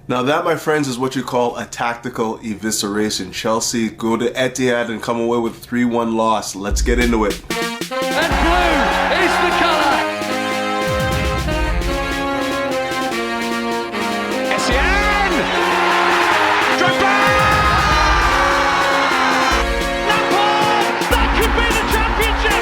Now that, my friends, is what you call a tactical evisceration. Chelsea go to Etihad and come away with a 3-1 loss. Let's get into it. And blue is the colour. Essien! Drogba! Lampard! That could be the championship!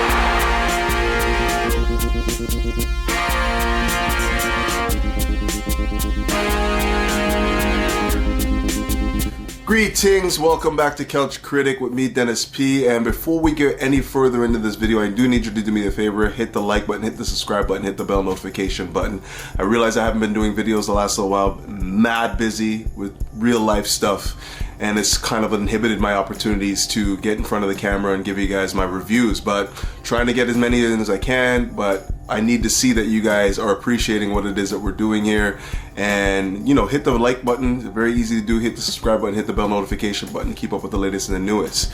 Greetings, welcome back to Couch Critic with me, Dennis P. And before we get any further into this video, I do need you to do me a favor. Hit the like button, hit the subscribe button, hit the bell notification button. I realize I haven't been doing videos the last little while. Mad busy with real life stuff, and it's kind of inhibited my opportunities to get in front of the camera and give you guys my reviews, but trying to get as many in as I can. But I need to see that you guys are appreciating what it is that we're doing here. And, you know, hit the like button. It's very easy to do. Hit the subscribe button, hit the bell notification button to keep up with the latest and the newest.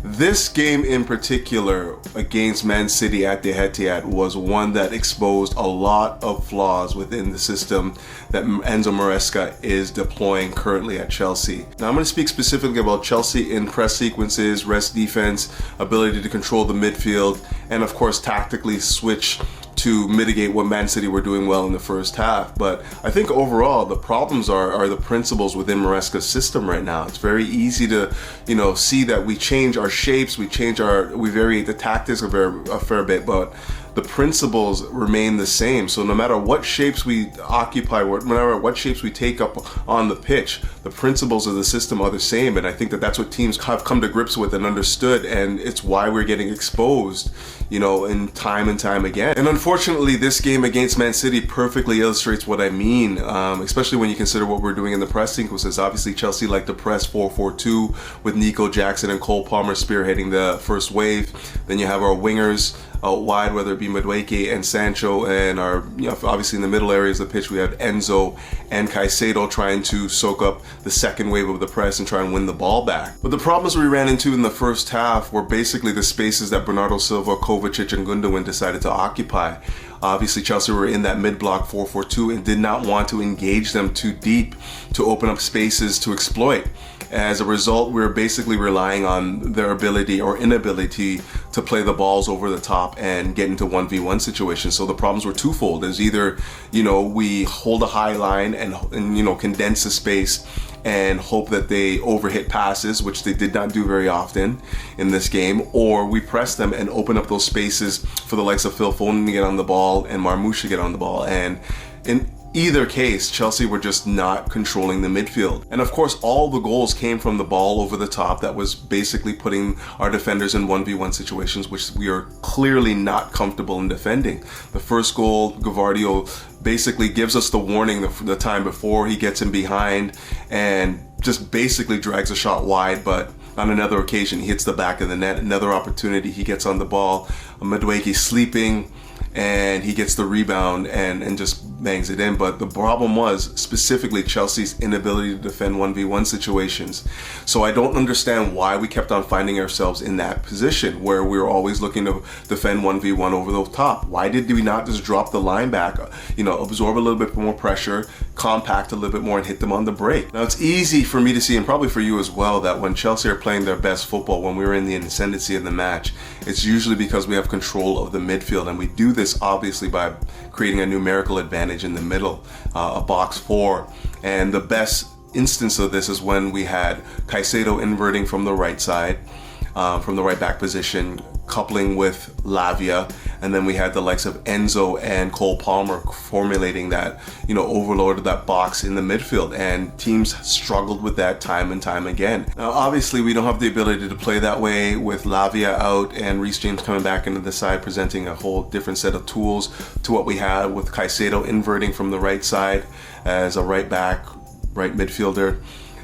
This game in particular against Man City at the Etihad was one that exposed a lot of flaws within the system that Enzo Maresca is deploying currently at Chelsea. Now I'm going to speak specifically about Chelsea in press sequences, rest defense, ability to control the midfield, and of course tactically switch to mitigate what Man City were doing well in the first half. But I think overall the problems are the principles within Maresca's system right now. It's very easy to, you know, see that we change our shapes, we variate the tactics a fair bit, but the principles remain the same. So no matter what shapes we occupy, no matter what shapes we take up on the pitch, the principles of the system are the same. And I think that that's what teams have come to grips with and understood, and it's why we're getting exposed, you know, in time and time again. And unfortunately, this game against Man City perfectly illustrates what I mean, especially when you consider what we're doing in the press sequences. Obviously, Chelsea like to press 4-4-2 with Nico Jackson and Cole Palmer spearheading the first wave. Then you have our wingers out wide, whether it be Madueke and Sancho, and our, you know, obviously in the middle areas of the pitch we have Enzo and Caicedo trying to soak up the second wave of the press and try and win the ball back. But the problems we ran into in the first half were basically the spaces that Bernardo Silva, Kovacic, and Gundogan decided to occupy. Obviously, Chelsea were in that mid-block 4-4-2 and did not want to engage them too deep to open up spaces to exploit. As a result, we're basically relying on their ability or inability to play the balls over the top and get into 1v1 situations. So the problems were twofold. There's either, you know, we hold a high line and you know, condense the space and hope that they overhit passes, which they did not do very often in this game, or we press them and open up those spaces for the likes of Phil Foden to get on the ball and Marmoush to get on the ball. And in either case, Chelsea were just not controlling the midfield. And of course, all the goals came from the ball over the top that was basically putting our defenders in 1v1 situations, which we are clearly not comfortable in defending. The first goal, Gavardio basically gives us the warning the time before he gets in behind and just basically drags a shot wide, but on another occasion, he hits the back of the net. Another opportunity, he gets on the ball. Madueke sleeping, and he gets the rebound and just bangs it in. But the problem was specifically Chelsea's inability to defend 1v1 situations. So I don't understand why we kept on finding ourselves in that position where we were always looking to defend 1v1 over the top. Why did we not just drop the line back, you know, absorb a little bit more pressure, compact a little bit more, and hit them on the break? Now, it's easy for me to see, and probably for you as well, that when Chelsea are playing their best football, when we're in the ascendancy of the match, it's usually because we have control of the midfield, and we do this obviously by creating a numerical advantage in the middle, a box four. And the best instance of this is when we had Caicedo inverting from the right side, from the right back position, coupling with Lavia, and then we had the likes of Enzo and Cole Palmer formulating that, you know, overload of that box in the midfield, and teams struggled with that time and time again. Now, obviously, we don't have the ability to play that way with Lavia out and Reece James coming back into the side, presenting a whole different set of tools to what we had with Caicedo inverting from the right side as a right back, right midfielder.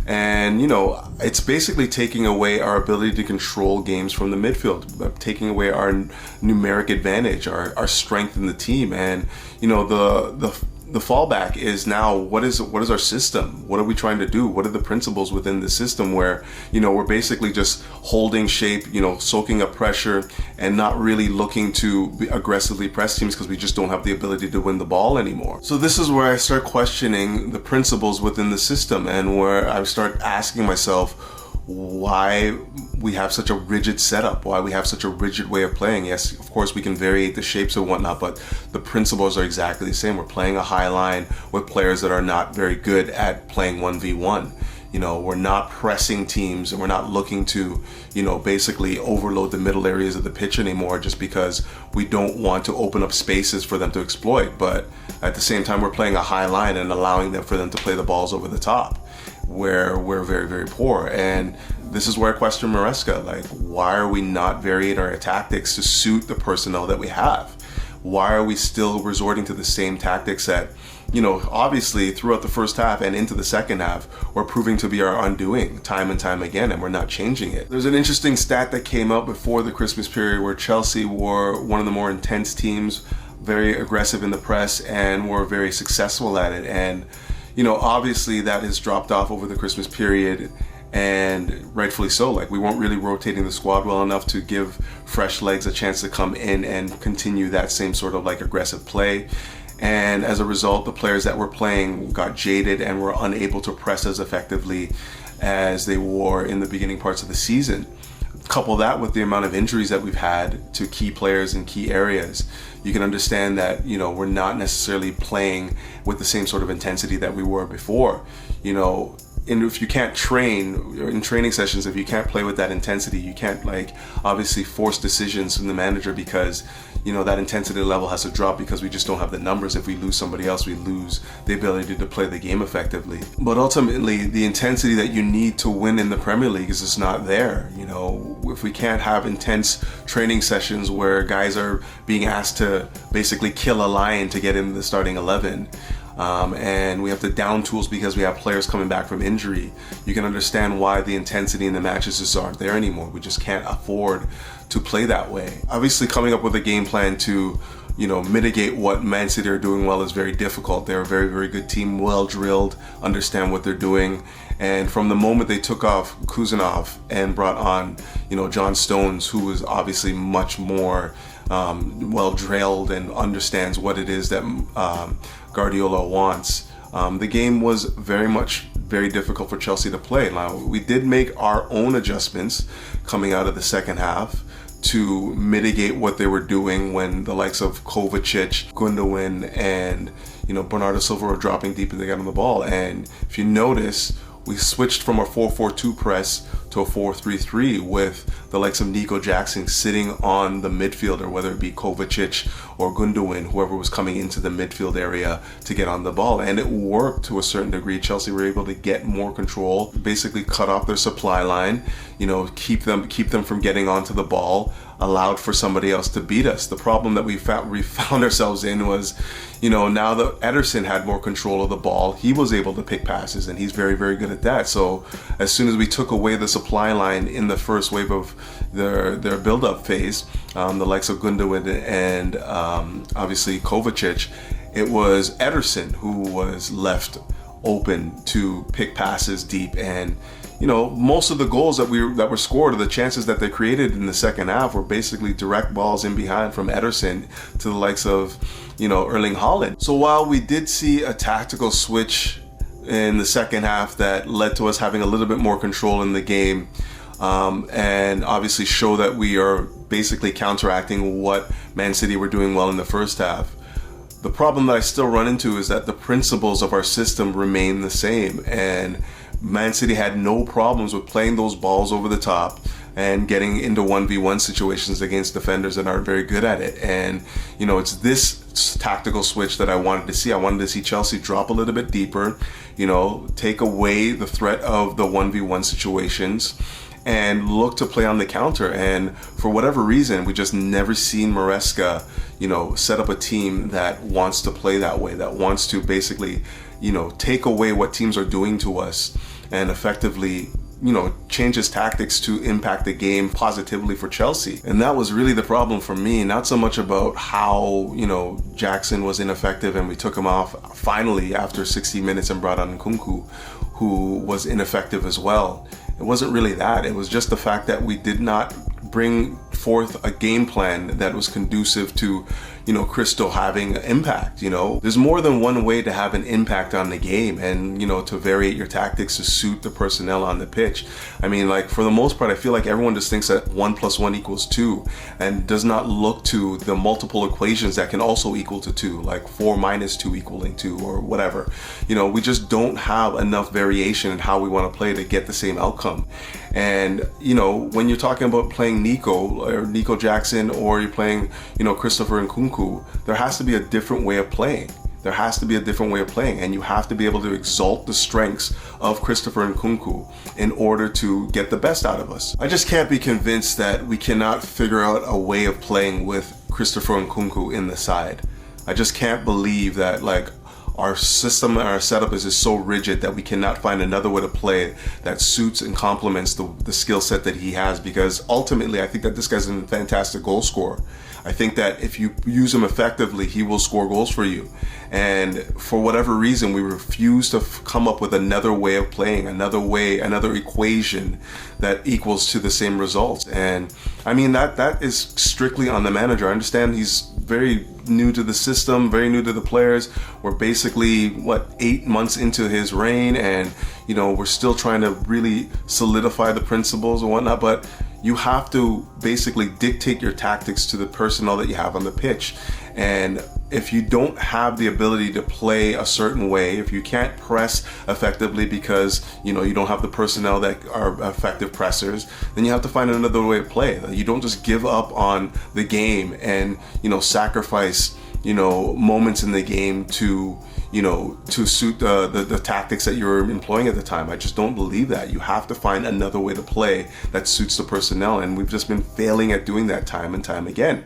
And, you know, it's basically taking away our ability to control games from the midfield, taking away our numeric advantage, our strength in the team. And, you know, the the fallback is now, what is our system? What are we trying to do? What are the principles within the system where, we're basically just holding shape, soaking up pressure and not really looking to aggressively press teams because we just don't have the ability to win the ball anymore. So this is where I start questioning the principles within the system, and where I start asking myself why we have such a rigid setup, why we have such a rigid way of playing. Yes, of course we can vary the shapes and whatnot, but the principles are exactly the same. We're playing a high line with players that are not very good at playing 1v1. We're not pressing teams, and we're not looking to, basically overload the middle areas of the pitch anymore just because we don't want to open up spaces for them to exploit. But at the same time, we're playing a high line and allowing them for them to play the balls over the top, where we're very, very poor. And this is where I question Maresca. Like, why are we not varying our tactics to suit the personnel that we have? Why are we still resorting to the same tactics that, obviously throughout the first half and into the second half, we're proving to be our undoing time and time again, and we're not changing it? There's an interesting stat that came out before the Christmas period where Chelsea were one of the more intense teams, very aggressive in the press, and were very successful at it. And obviously that has dropped off over the Christmas period, and rightfully so. Like, we weren't really rotating the squad well enough to give fresh legs a chance to come in and continue that same sort of like aggressive play. And as a result, the players that were playing got jaded and were unable to press as effectively as they were in the beginning parts of the season. Couple that with the amount of injuries that we've had to key players in key areas, you can understand that, we're not necessarily playing with the same sort of intensity that we were before. And if you can't train in training sessions, if you can't play with that intensity, you can't obviously force decisions from the manager because, that intensity level has to drop because we just don't have the numbers. If we lose somebody else, we lose the ability to play the game effectively. But ultimately, the intensity that you need to win in the Premier League is just not there. If we can't have intense training sessions where guys are being asked to basically kill a lion to get into the starting 11, and we have to down tools because we have players coming back from injury, you can understand why the intensity in the matches just aren't there anymore. We just can't afford to play that way. Obviously, coming up with a game plan to, mitigate what Man City are doing well is very difficult. They're a very, very good team, well drilled, understand what they're doing. And from the moment they took off Kuzanov and brought on, John Stones, who was obviously much more well drilled and understands what it is that Guardiola wants, the game was very difficult for Chelsea to play. Now, we did make our own adjustments coming out of the second half to mitigate what they were doing when the likes of Kovacic, Gundogan, and Bernardo Silva were dropping deep and they got on the ball. And if you notice, we switched from a 4-4-2 press to a 4-3-3 with the likes of Nico Jackson sitting on the midfielder, whether it be Kovacic or Gundogan, whoever was coming into the midfield area to get on the ball. And it worked to a certain degree. Chelsea were able to get more control, basically cut off their supply line, keep them from getting onto the ball, allowed for somebody else to beat us. The problem that we found ourselves in was, now that Ederson had more control of the ball, he was able to pick passes, and he's very, very good at that. So as soon as we took away the supply line in the first wave of their build-up phase, the likes of Gundogan and obviously Kovacic, it was Ederson who was left open to pick passes deep. And most of the goals that were scored, or the chances that they created in the second half, were basically direct balls in behind from Ederson to the likes of Erling Haaland. So while we did see a tactical switch in the second half that led to us having a little bit more control in the game, and obviously show that we are basically counteracting what Man City were doing well in the first half, the problem that I still run into is that the principles of our system remain the same, and Man City had no problems with playing those balls over the top and getting into 1v1 situations against defenders that aren't very good at it. And it's this tactical switch that I wanted to see. I wanted to see Chelsea drop a little bit deeper, take away the threat of the 1v1 situations and look to play on the counter. And for whatever reason, we just never seen Maresca, set up a team that wants to play that way, that wants to basically, take away what teams are doing to us and effectively change his tactics to impact the game positively for Chelsea. And that was really the problem for me, not so much about how, Jackson was ineffective and we took him off finally after 60 minutes and brought on Nkunku, who was ineffective as well. It wasn't really that. It was just the fact that we did not bring forth a game plan that was conducive to, Crystal having an impact. There's more than one way to have an impact on the game and, to variate your tactics to suit the personnel on the pitch. I mean, like, for the most part, I feel like everyone just thinks that 1 + 1 = 2 and does not look to the multiple equations that can also equal to 2, like 4 - 2 = 2 or whatever. We just don't have enough variation in how we want to play to get the same outcome. And, when you're talking about playing Nico Jackson, or you're playing, Christopher Nkunku, there has to be a different way of playing. There has to be a different way of playing, and you have to be able to exalt the strengths of Christopher Nkunku in order to get the best out of us. I just can't be convinced that we cannot figure out a way of playing with Christopher Nkunku in the side. I just can't believe that, like, our system and our setup is just so rigid that we cannot find another way to play that suits and complements the skill set that he has, because ultimately I think that this guy's a fantastic goal scorer. I think that if you use him effectively, he will score goals for you. And for whatever reason, we refuse to come up with another way of playing, another equation that equals to the same results. And I mean, that is strictly on the manager. I understand he's very new to the system, very new to the players. We're basically, 8 months into his reign, and we're still trying to really solidify the principles and whatnot, but you have to basically dictate your tactics to the personnel that you have on the pitch. And if you don't have the ability to play a certain way, if you can't press effectively because you don't have the personnel that are effective pressers, then you have to find another way to play. You don't just give up on the game and sacrifice moments in the game to suit the tactics that you're employing at the time. I just don't believe that. You have to find another way to play that suits the personnel, and we've just been failing at doing that time and time again.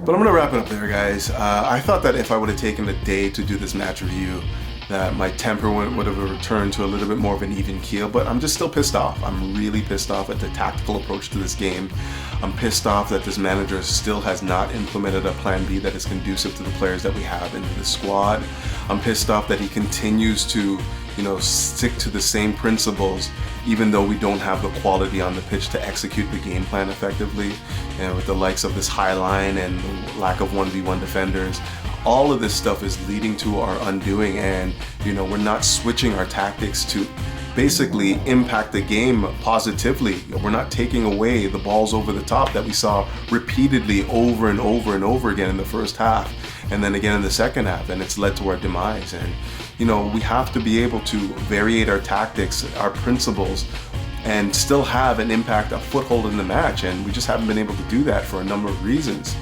But I'm gonna wrap it up there, guys. I thought that if I would have taken a day to do this match review, that my temper would have returned to a little bit more of an even keel, but I'm just still pissed off. I'm really pissed off at the tactical approach to this game. I'm pissed off that this manager still has not implemented a plan B that is conducive to the players that we have in the squad. I'm pissed off that he continues to, stick to the same principles, even though we don't have the quality on the pitch to execute the game plan effectively. And with the likes of this high line and the lack of 1v1 defenders, all of this stuff is leading to our undoing, and we're not switching our tactics to basically impact the game positively. We're not taking away the balls over the top that we saw repeatedly over and over and over again in the first half, and then again in the second half, and it's led to our demise. And we have to be able to variate our tactics, our principles, and still have an impact, a foothold in the match, and we just haven't been able to do that for a number of reasons.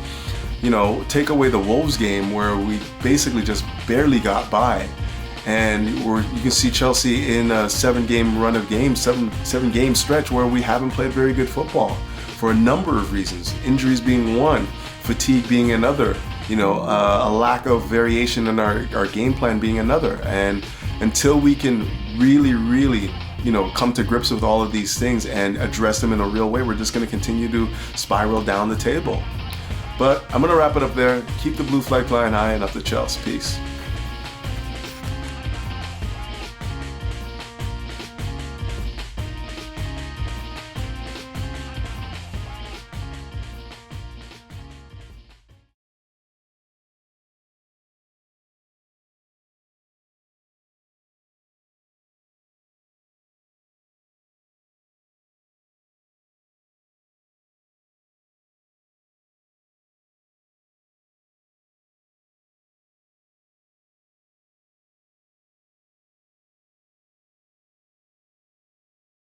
Take away the Wolves game where we basically just barely got by, and you can see Chelsea in a 7-game run of games, seven game stretch where we haven't played very good football for a number of reasons. Injuries being one, fatigue being another, a lack of variation in our game plan being another. And until we can really come to grips with all of these things and address them in a real way, we're just going to continue to spiral down the table. But I'm going to wrap it up there. Keep the blue flag flying high, and up the Chelsea. Peace.